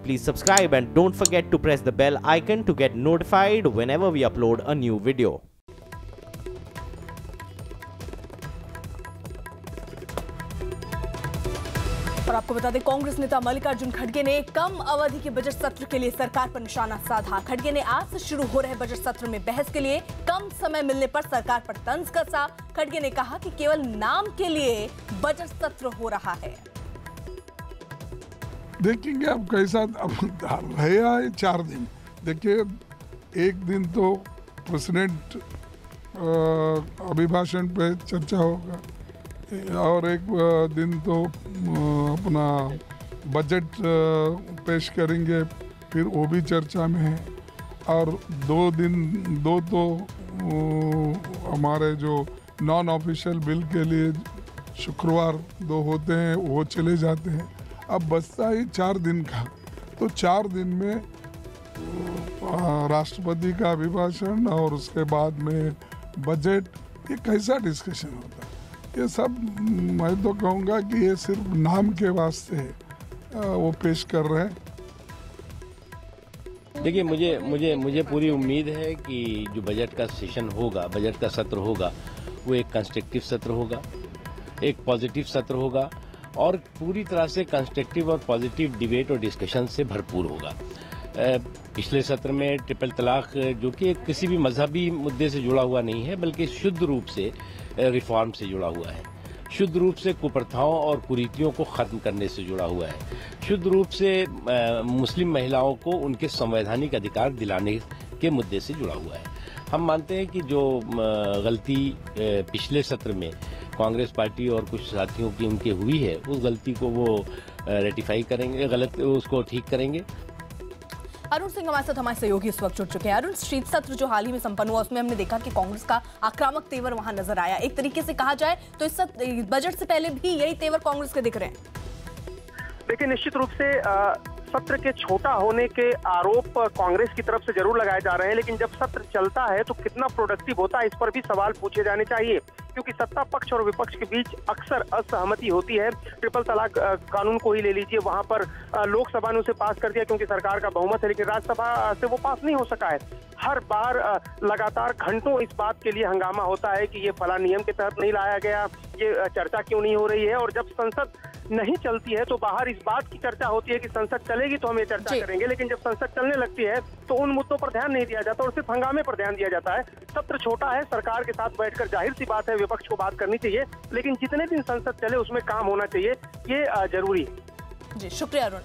please subscribe and don't forget to press the bell icon to get notified whenever we upload a new video. और आपको बता दें, कांग्रेस नेता मल्लिकार्जुन खड़गे ने कम अवधि के बजट सत्र के लिए सरकार पर निशाना साधा। खड़गे ने आज से शुरू हो रहे बजट सत्र में बहस के लिए कम समय मिलने पर सरकार पर तंज कसा। खड़गे ने कहा कि केवल नाम के लिए बजट सत्र हो रहा है। देखेंगे अब कैसा अब रहे 4 दिन। देखिए, एक दिन तो प्रेसिडेंट अभिभाषण पे चर्चा होगा और एक दिन तो अपना बजट पेश करेंगे, फिर वो भी चर्चा में है। और 2 तो हमारे जो नॉन ऑफिशियल बिल के लिए शुक्रवार 2 होते हैं, वो चले जाते हैं। अब बचता ही 4 दिन का, तो 4 दिन में राष्ट्रपति का अभिभाषण और उसके बाद में बजट, ये कैसा डिस्कशन होता है? ये सब मैं तो कहूँगा कि ये सिर्फ नाम के वास्ते वो पेश कर रहे हैं। देखिए, मुझे पूरी उम्मीद है कि जो बजट का सेशन होगा, बजट का सत्र होगा, वो एक कंस्ट्रक्टिव सत्र होगा, एक पॉजिटिव सत्र होगा और पूरी तरह से कंस्ट्रक्टिव और पॉजिटिव डिबेट और डिस्कशन से भरपूर होगा। पिछले सत्र में ट्रिपल तलाक, जो कि किसी भी मजहबी मुद्दे से जुड़ा हुआ नहीं है, बल्कि शुद्ध रूप से रिफॉर्म से जुड़ा हुआ है, शुद्ध रूप से कुप्रथाओं और कुरीतियों को खत्म करने से जुड़ा हुआ है, शुद्ध रूप से मुस्लिम महिलाओं को उनके संवैधानिक अधिकार दिलाने के मुद्दे से जुड़ा हुआ है। हम मानते हैं कि जो गलती पिछले सत्र में कांग्रेस पार्टी और कुछ साथियों की उनके हुई है, उस गलती को वो रेटिफाई करेंगे, उसको ठीक करेंगे। अरुण सिंह हमारे सहयोगी इस वक्त जुड़ चुके हैं। अरुण, शीत सत्र जो हाल ही में संपन्न हुआ, उसमें हमने देखा कि कांग्रेस का आक्रामक तेवर वहां नजर आया। एक तरीके से कहा जाए तो इस बजट से पहले भी यही तेवर कांग्रेस के दिख रहे हैं। देखिए, निश्चित रूप से सत्र के छोटा होने के आरोप कांग्रेस की तरफ से जरूर लगाए जा रहे हैं, लेकिन जब सत्र चलता है तो कितना प्रोडक्टिव होता है, इस पर भी सवाल पूछे जाने चाहिए। क्योंकि सत्ता पक्ष और विपक्ष के बीच अक्सर असहमति होती है। ट्रिपल तलाक कानून को ही ले लीजिए, वहां पर लोकसभा ने उसे पास कर दिया क्योंकि सरकार का बहुमत है, लेकिन राज्यसभा से वो पास नहीं हो सका है। हर बार लगातार घंटों इस बात के लिए हंगामा होता है कि ये फला नियम के तहत नहीं लाया गया, ये चर्चा क्यों नहीं हो रही है। और जब संसद नहीं चलती है तो बाहर इस बात की चर्चा होती है कि संसद चलेगी तो हम ये चर्चा करेंगे, लेकिन जब संसद चलने लगती है तो उन मुद्दों पर ध्यान नहीं दिया जाता और सिर्फ हंगामे पर ध्यान दिया जाता है। सत्र छोटा है, सरकार के साथ बैठकर जाहिर सी बात है विपक्ष को बात करनी चाहिए, लेकिन जितने दिन संसद चले उसमें काम होना चाहिए, ये जरूरी है। जी, शुक्रिया अरुण।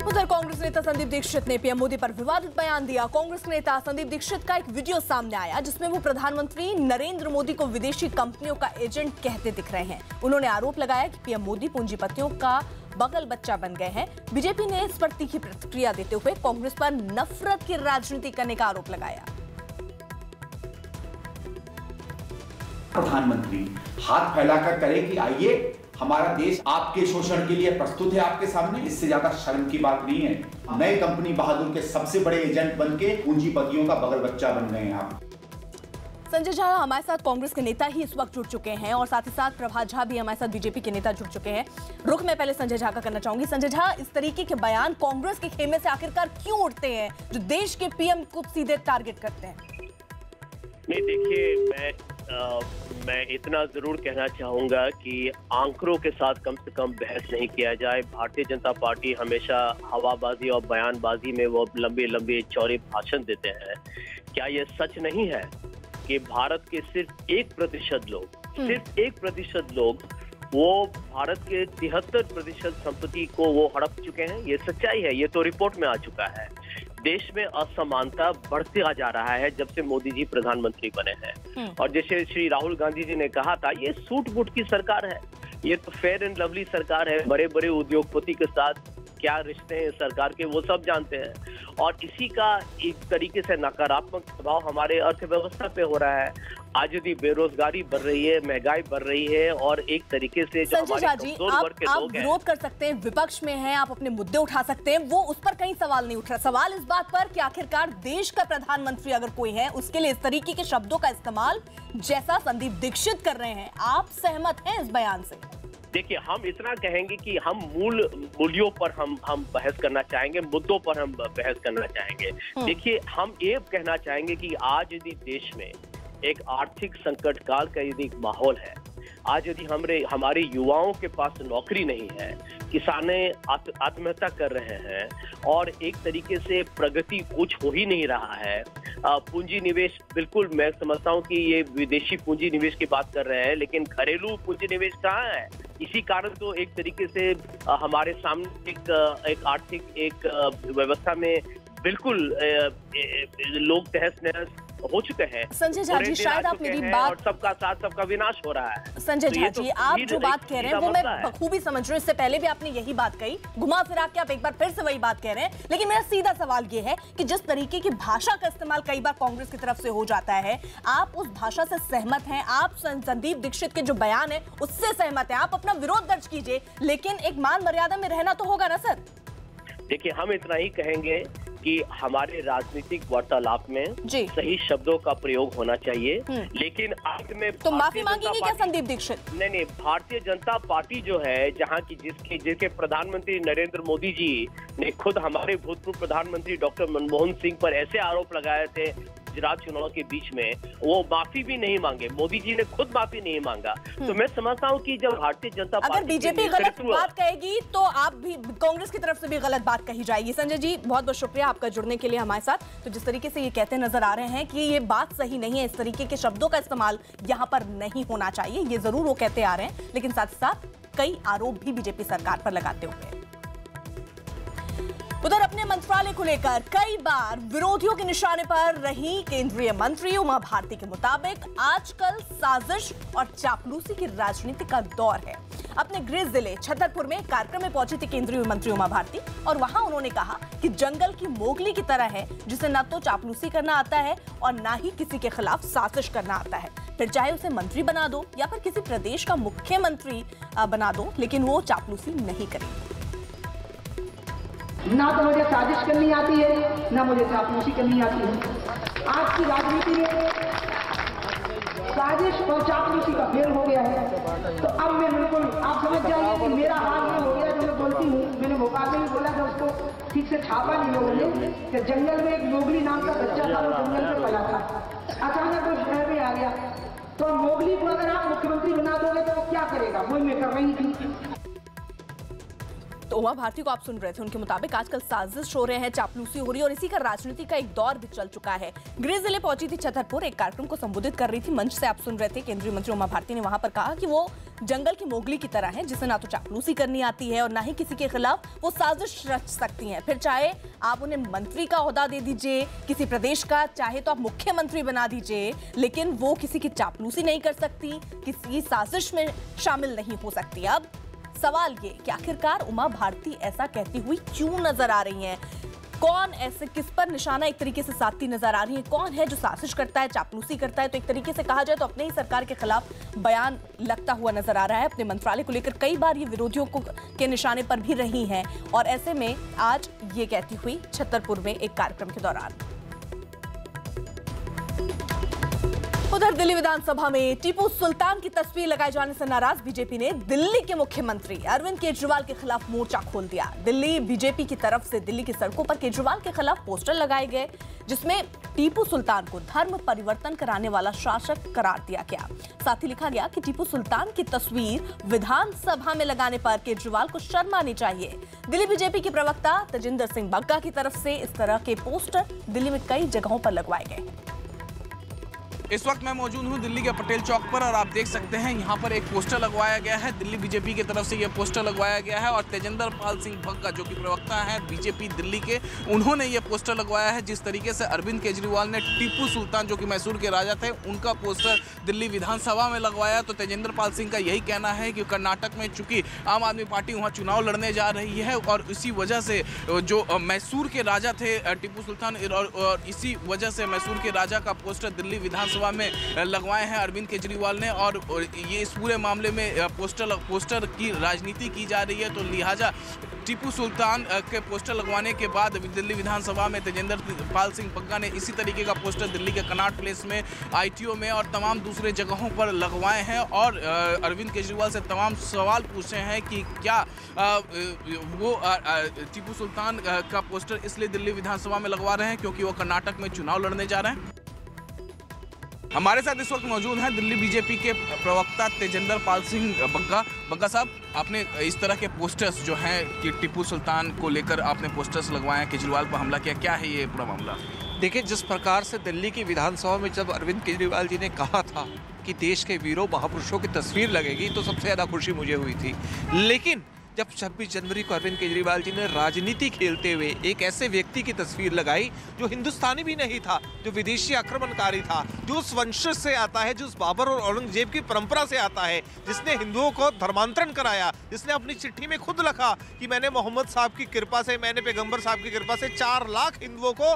उधर कांग्रेस नेता संदीप दीक्षित ने पीएम मोदी पर विवादित बयान दिया। कांग्रेस नेता संदीप दीक्षित का एक वीडियो सामने आया जिसमें वो प्रधानमंत्री नरेंद्र मोदी को विदेशी कंपनियों का एजेंट कहते दिख रहे हैं। उन्होंने आरोप लगाया कि पीएम मोदी पूंजीपतियों का बगल बच्चा बन गए हैं। बीजेपी ने इस पर तीखी प्रतिक्रिया देते हुए कांग्रेस पर नफरत की राजनीति करने का आरोप लगाया। प्रधानमंत्री हाथ फैलाकर कहे कि आइए, हमारा देश आपके शोषण के लिए प्रस्तुत है आपके सामने, इससे ज्यादा शर्म की बात नहीं है। नए कंपनी बहादुर के सबसे बड़े एजेंट बनके पूंजीपतियों का बगल बच्चा बन गए हैं आप। संजय झा हमारे साथ कांग्रेस के नेता ही इस वक्त जुड़ चुके हैं और साथ ही साथ प्रभात झा भी हमारे साथ बीजेपी के नेता जुड़ चुके हैं। रुख मैं पहले संजय झा का करना चाहूंगी। संजय झा, इस तरीके के बयान कांग्रेस के खेमे से आखिरकार क्यों उठते हैं जो देश के पीएम को सीधे टारगेट करते हैं? नहीं, देखिए, मैं इतना जरूर कहना चाहूंगा कि आंकड़ों के साथ कम से कम बहस नहीं किया जाए। भारतीय जनता पार्टी हमेशा हवाबाजी और बयानबाजी में वो लंबे लंबे चौड़े भाषण देते हैं। क्या ये सच नहीं है कि भारत के सिर्फ 1% लोग वो भारत के 73% संपत्ति को वो हड़प चुके हैं? ये सच्चाई है, ये तो रिपोर्ट में आ चुका है। देश में असमानता बढ़ते आ जा रहा है जब से मोदी जी प्रधानमंत्री बने हैं। और जैसे श्री राहुल गांधी जी ने कहा था, ये सूट बूट की सरकार है, ये तो फेयर एंड लवली सरकार है। बड़े बड़े उद्योगपति के साथ क्या रिश्ते हैं सरकार के, वो सब जानते हैं। और इसी का एक तरीके से नकारात्मक प्रभाव हमारे अर्थव्यवस्था पे हो रहा है। आज यदि बेरोजगारी बढ़ रही है, महंगाई बढ़ रही है और एक तरीके से जो हमारे कमजोर वर्ग के लोग हैं, विरोध कर सकते हैं, विपक्ष में हैं, आप अपने मुद्दे उठा सकते हैं, वो उस पर कहीं सवाल नहीं उठ रहा। सवाल इस बात पर कि आखिरकार देश का प्रधानमंत्री अगर कोई है, उसके लिए इस तरीके के शब्दों का इस्तेमाल जैसा संदीप दीक्षित कर रहे हैं, आप सहमत हैं इस बयान से? देखिए, हम इतना कहेंगे कि हम मूल्यों पर हम बहस करना चाहेंगे, मुद्दों पर हम बहस करना चाहेंगे। देखिए, हम ये कहना चाहेंगे कि आज यदि देश में एक आर्थिक संकट काल का यदि एक माहौल है, आज यदि हमारे युवाओं के पास नौकरी नहीं है, किसाने आत्महत्या कर रहे हैं और एक तरीके से प्रगति कुछ हो ही नहीं रहा है, पूंजी निवेश, बिल्कुल मैं समझता हूं कि ये विदेशी पूंजी निवेश की बात कर रहे हैं, लेकिन घरेलू पूंजी निवेश कहाँ है? इसी कारण तो एक तरीके से हमारे सामने एक आर्थिक एक व्यवस्था में बिल्कुल लोग तहस नहस हो चुके हैं। संजय झा जी, शायद आप मेरी बात, और सबका साथ सबका विनाश हो रहा है। संजय झा जी, आप जो बात कह रहे हैं वो मैं बखूबी समझ रही हूँ। इससे पहले भी आपने यही बात कही, घुमा फिरा के आप एक बार फिर से वही बात कह रहे हैं। लेकिन मेरा सीधा सवाल ये है कि जिस तरीके की भाषा का इस्तेमाल कई बार कांग्रेस की तरफ से हो जाता है, आप उस भाषा से सहमत हैं? आप संदीप दीक्षित के जो बयान है उससे सहमत हैं? आप अपना विरोध दर्ज कीजिए, लेकिन एक मान मर्यादा में रहना तो होगा ना सर? देखिए, हम इतना ही कहेंगे कि हमारे राजनीतिक वार्तालाप में सही शब्दों का प्रयोग होना चाहिए, लेकिन अंत में तो माफी मांगेंगे क्या संदीप दीक्षित? नहीं, भारतीय जनता पार्टी जो है, जहां की जिसके प्रधानमंत्री नरेंद्र मोदी जी ने खुद हमारे भूतपूर्व प्रधानमंत्री डॉक्टर मनमोहन सिंह पर ऐसे आरोप लगाए थे गुजरात चुनाव के बीच में, वो माफी भी नहीं मांगे, मोदी जी ने खुद माफी नहीं मांगा। तो मैं समझता हूँ कि जब भारतीय जनता पार्टी अगर बीजेपी गलत बात कहेगी तो आप भी, कांग्रेस की तरफ से भी गलत बात कही जाएगी। संजय जी, बहुत बहुत शुक्रिया आपका जुड़ने के लिए हमारे साथ। तो जिस तरीके से ये कहते नजर आ रहे हैं कि ये बात सही नहीं है, इस तरीके के शब्दों का इस्तेमाल यहाँ पर नहीं होना चाहिए, ये जरूर वो कहते आ रहे हैं, लेकिन साथ ही साथ कई आरोप भी बीजेपी सरकार पर लगाते हुए। उधर अपने मंत्रालय को लेकर कई बार विरोधियों के निशाने पर रही केंद्रीय मंत्री उमा भारती के मुताबिक आजकल साजिश और चापलूसी की राजनीति का दौर है। अपने गृह जिले छतरपुर में कार्यक्रम में पहुंची थी केंद्रीय मंत्री उमा भारती, और वहां उन्होंने कहा कि जंगल की मोगली की तरह है, जिसे न तो चापलूसी करना आता है और न ही किसी के खिलाफ साजिश करना आता है। फिर चाहे उसे मंत्री बना दो या फिर किसी प्रदेश का मुख्यमंत्री बना दो, लेकिन वो चापलूसी नहीं करेंगे। ना तो मुझे साजिश करनी आती है, ना मुझे चापलूसी करनी आती है। आज की राजनीति में साजिश और चापलूसी का खेल हो गया है। तो अब मैं बिल्कुल, आप समझ जाइए कि मेरा हाल ये हो गया जो मैं बोलती हूँ। मैंने भोपाल में भी बोला था, उसको ठीक से छापा नहीं लोगों ने, कि जंगल में एक मोगली नाम का बच्चा था, वो जंगल में पला था, अचानक वो शहर में आ गया। तो मोगली को अगर आप मुख्यमंत्री बना दोगे तो वो क्या करेगा? वही मैं कर रही थी। तो उमा भारती को आप सुन रहे थे, उनके मुताबिक आजकल साजिश हो रहे हैं, चापलूसी हो रही है और इसी का राजनीति का एक दौर भी चल चुका है। गृह जिले पहुंची थी छतरपुर, एक कार्यक्रम को संबोधित कर रही थी, मंच से आप सुन रहे थे केंद्रीय मंत्री उमा भारती ने वहां पर कहा कि वो जंगल की मोगली की तरह है, जिसे ना तो चापलूसी करनी आती है और ना ही किसी के खिलाफ वो साजिश रच सकती हैं। फिर चाहे आप उन्हें मंत्री का ओहदा दे दीजिए, किसी प्रदेश का, चाहे तो आप मुख्यमंत्री बना दीजिए, लेकिन वो किसी की चापलूसी नहीं कर सकती, किसी साजिश में शामिल नहीं हो सकती। अब सवाल ये कि आखिरकार उमा भारती ऐसा कहती हुई क्यों नजर आ रही हैं? कौन ऐसे, किस पर निशाना एक तरीके से साधती नजर आ रही है? कौन है जो साजिश करता है, चापलूसी करता है? तो एक तरीके से कहा जाए तो अपने ही सरकार के खिलाफ बयान लगता हुआ नजर आ रहा है। अपने मंत्रालय को लेकर कई बार ये विरोधियों के निशाने पर भी रही हैं, और ऐसे में आज ये कहती हुई छतरपुर में एक कार्यक्रम के दौरान। उधर दिल्ली विधानसभा में टीपू सुल्तान की तस्वीर लगाए जाने से नाराज बीजेपी ने दिल्ली के मुख्यमंत्री अरविंद केजरीवाल के खिलाफ मोर्चा खोल दिया। दिल्ली बीजेपी की तरफ से दिल्ली की सड़कों पर केजरीवाल के खिलाफ पोस्टर लगाए गए, जिसमें टीपू सुल्तान को धर्म परिवर्तन कराने वाला शासक करार दिया गया। साथ ही लिखा गया कि टीपू सुल्तान की तस्वीर विधानसभा में लगाने पर केजरीवाल को शर्म आनी चाहिए। दिल्ली बीजेपी के प्रवक्ता तेजिंदर सिंह बग्गा की तरफ से इस तरह के पोस्टर दिल्ली में कई जगहों पर लगवाए गए। इस वक्त मैं मौजूद हूं दिल्ली के पटेल चौक पर, और आप देख सकते हैं यहाँ पर एक पोस्टर लगवाया गया है। दिल्ली बीजेपी की तरफ से ये पोस्टर लगवाया गया है, और तेजिंदर पाल सिंह बग्गा जो कि प्रवक्ता हैं बीजेपी दिल्ली के, उन्होंने ये पोस्टर लगवाया है। जिस तरीके से अरविंद केजरीवाल ने टीपू सुल्तान जो कि मैसूर के राजा थे, उनका पोस्टर दिल्ली विधानसभा में लगवाया, तो तेजिंदर पाल सिंह का यही कहना है कि कर्नाटक में चूंकि आम आदमी पार्टी वहाँ चुनाव लड़ने जा रही है, और इसी वजह से जो मैसूर के राजा थे टीपू सुल्तान, और इसी वजह से मैसूर के राजा का पोस्टर दिल्ली विधानसभा विधानसभा में लगवाए हैं अरविंद केजरीवाल ने, और ये इस पूरे मामले में पोस्टर की राजनीति की जा रही है। तो लिहाजा टीपू सुल्तान के पोस्टर लगवाने के बाद दिल्ली विधानसभा में तेजेंद्र पाल सिंह बग्गा ने इसी तरीके का पोस्टर दिल्ली के कनॉट प्लेस में, ITO में और तमाम दूसरे जगहों पर लगवाए हैं और अरविंद केजरीवाल से तमाम सवाल पूछे हैं कि क्या वो टीपू सुल्तान का पोस्टर इसलिए दिल्ली विधानसभा में लगवा रहे हैं क्योंकि वो कर्नाटक में चुनाव लड़ने जा रहे हैं। हमारे साथ इस वक्त मौजूद हैं दिल्ली बीजेपी के प्रवक्ता तेजेंद्र पाल सिंह बग्गा। बग्गा साहब, आपने इस तरह के पोस्टर्स जो हैं कि टीपू सुल्तान को लेकर आपने पोस्टर्स लगवाए हैं, केजरीवाल पर हमला किया, क्या है ये पूरा मामला? देखिए, जिस प्रकार से दिल्ली की विधानसभा में जब अरविंद केजरीवाल जी ने कहा था कि देश के वीरों महापुरुषों की तस्वीर लगेगी तो सबसे ज़्यादा खुशी मुझे हुई थी। लेकिन जब 26 जनवरी को अरविंद केजरीवाल जी ने राजनीति खेलते हुए एक ऐसे व्यक्ति की तस्वीर लगाई जो हिंदुस्तानी भी नहीं था, जो विदेशी आक्रमणकारी था, जो उस वंशज से आता है, जो उस बाबर और औरंगजेब की परंपरा से आता है, जिसने हिंदुओं को धर्मांतरण कराया, जिसने अपनी चिट्ठी में खुद लिखा कि मैंने मोहम्मद साहब की कृपा से, मैंने पैगंबर साहब की कृपा से 4 लाख हिंदुओं को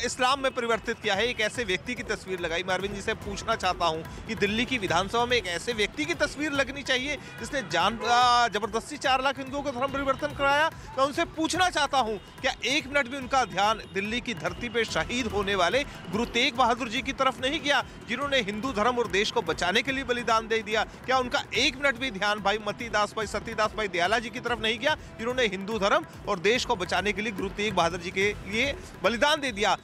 इस्लाम में परिवर्तित किया है, एक ऐसे व्यक्ति की तस्वीर लगाई। मैं अरविंद जी से पूछना चाहता हूँ कि दिल्ली की विधानसभा में एक ऐसे व्यक्ति की तस्वीर लगनी चाहिए जिसने जबरदस्ती 4 लाख हिंदुओं को धर्म परिवर्तन कराया। मैं उनसे पूछना चाहता हूं, क्या 1 मिनट भी उनका ध्यान दिल्ली की धरती पे शहीद होने वाले गुरु तेग बहादुर जी की तरफ नहीं गया, जिन्होंने हिंदू धर्म और देश को बचाने के लिए बलिदान दे दिया? क्या उनका 1 मिनट भी ध्यान भाई मतीदास, भाई सतीदास, भाई दयाला जी की तरफ नहीं गया, जिन्होंने हिंदू धर्म और देश को बचाने के लिए गुरु तेग बहादुर जी के लिए बलिदान दे दिया?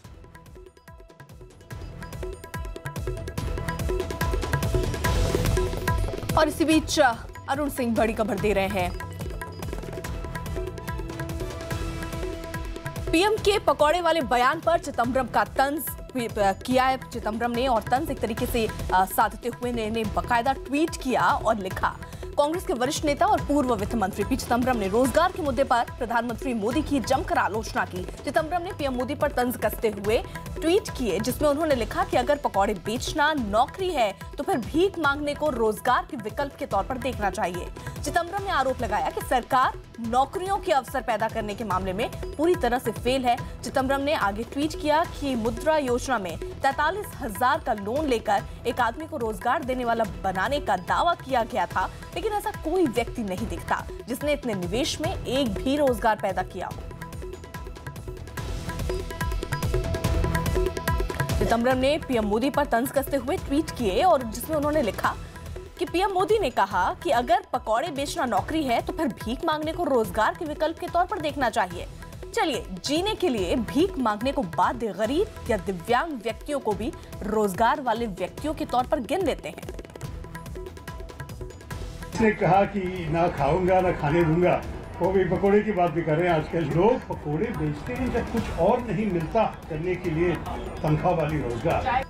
और इसी बीच अरुण सिंह बड़ी खबर दे रहे हैं। पीएम के पकौड़े वाले बयान पर चिदंबरम का तंज किया है चिदंबरम ने, और तंज एक तरीके से साधते हुए ने बकायदा ट्वीट किया और लिखा, कांग्रेस के वरिष्ठ नेता और पूर्व वित्त मंत्री पी चिदंबरम ने रोजगार के मुद्दे पर प्रधानमंत्री मोदी की जमकर आलोचना की। चिदंबरम ने पीएम मोदी पर तंज कसते हुए ट्वीट किए, जिसमें उन्होंने लिखा कि अगर पकौड़े बेचना नौकरी है तो फिर भीख मांगने को रोजगार के विकल्प के तौर पर देखना चाहिए। चिदंबरम ने आरोप लगाया कि सरकार नौकरियों के अवसर पैदा करने के मामले में पूरी तरह से फेल है। चिदंबरम ने आगे ट्वीट किया कि मुद्रा योजना में 43,000 का लोन लेकर एक आदमी को रोजगार देने वाला बनाने का दावा किया गया था, लेकिन ऐसा कोई व्यक्ति नहीं दिखता जिसने इतने निवेश में एक भी रोजगार पैदा किया हो। चिदंबरम ने पीएम मोदी पर तंज कसते हुए ट्वीट किए और जिसमें उन्होंने लिखा कि पीएम मोदी ने कहा कि अगर पकौड़े बेचना नौकरी है तो फिर भीख मांगने को रोजगार के विकल्प के तौर पर देखना चाहिए। चलिए, जीने के लिए भीख मांगने को बाध्य गरीब या दिव्यांग व्यक्तियों को भी रोजगार वाले व्यक्तियों के तौर पर गिन लेते हैं। इसने कहा कि ना खाऊंगा ना खाने दूंगा, वो भी पकोड़े की बात भी कर रहे हैं। आजकल लोग पकोड़े बेचते हैं जब कुछ और नहीं मिलता करने के लिए तनख्वाह वाली रोजगार।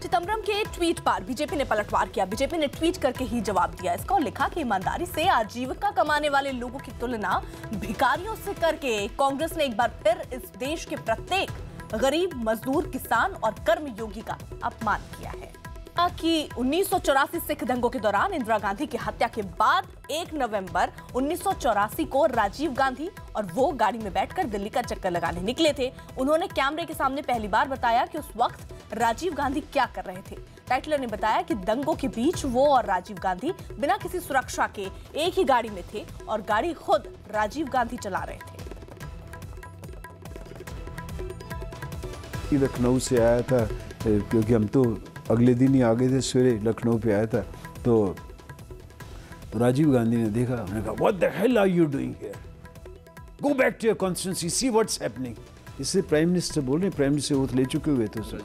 चिदंबरम के ट्वीट पर बीजेपी ने पलटवार किया। बीजेपी ने ट्वीट करके ही जवाब दिया इसका और लिखा कि ईमानदारी से आजीविका कमाने वाले लोगों की तुलना भिखारियों से करके कांग्रेस ने एक बार फिर इस देश के प्रत्येक गरीब, मजदूर, किसान और कर्मयोगी का अपमान किया है। कि 1984 सिख दंगों के दौरान इंदिरा गांधी की हत्या के बाद 1 नवंबर 1984 को राजीव गांधी और वो गाड़ी में बैठकर दिल्ली का चक्कर लगाने निकले थे। उन्होंने कैमरे के सामने पहली बार बताया कि उस वक्त राजीव गांधी क्या कर रहे थे। टाइटलर ने बताया कि दंगों के बीच वो और राजीव गांधी बिना किसी सुरक्षा के एक ही गाड़ी में थे और गाड़ी खुद राजीव गांधी चला रहे थे। लखनऊ से आया था क्योंकि हम तो अगले दिन ही आ गए थे, सवेरे लखनऊ पे आया था, तो राजीव गांधी ने देखा, उन्होंने कहा what the hell are you doing here, go back to your constituency, see what's happening. इससे प्राइम मिनिस्टर बोल रहे, प्राइम मिनिस्टर ओथ ले चुके हुए थे sir,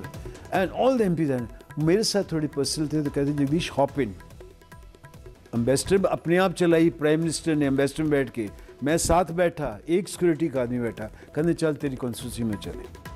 and all the MPs मेरे साथ थोड़ी पर्सनल थे, तो कहते जगदीश हॉप इन। एम्बेसडर अपने आप चलाई, प्राइम मिनिस्टर ने एम्बेसडर में बैठ के, मैं साथ बैठा, एक सिक्योरिटी का आदमी बैठा, कहते चल तेरी कॉन्स्टिट्यूंसी में चले।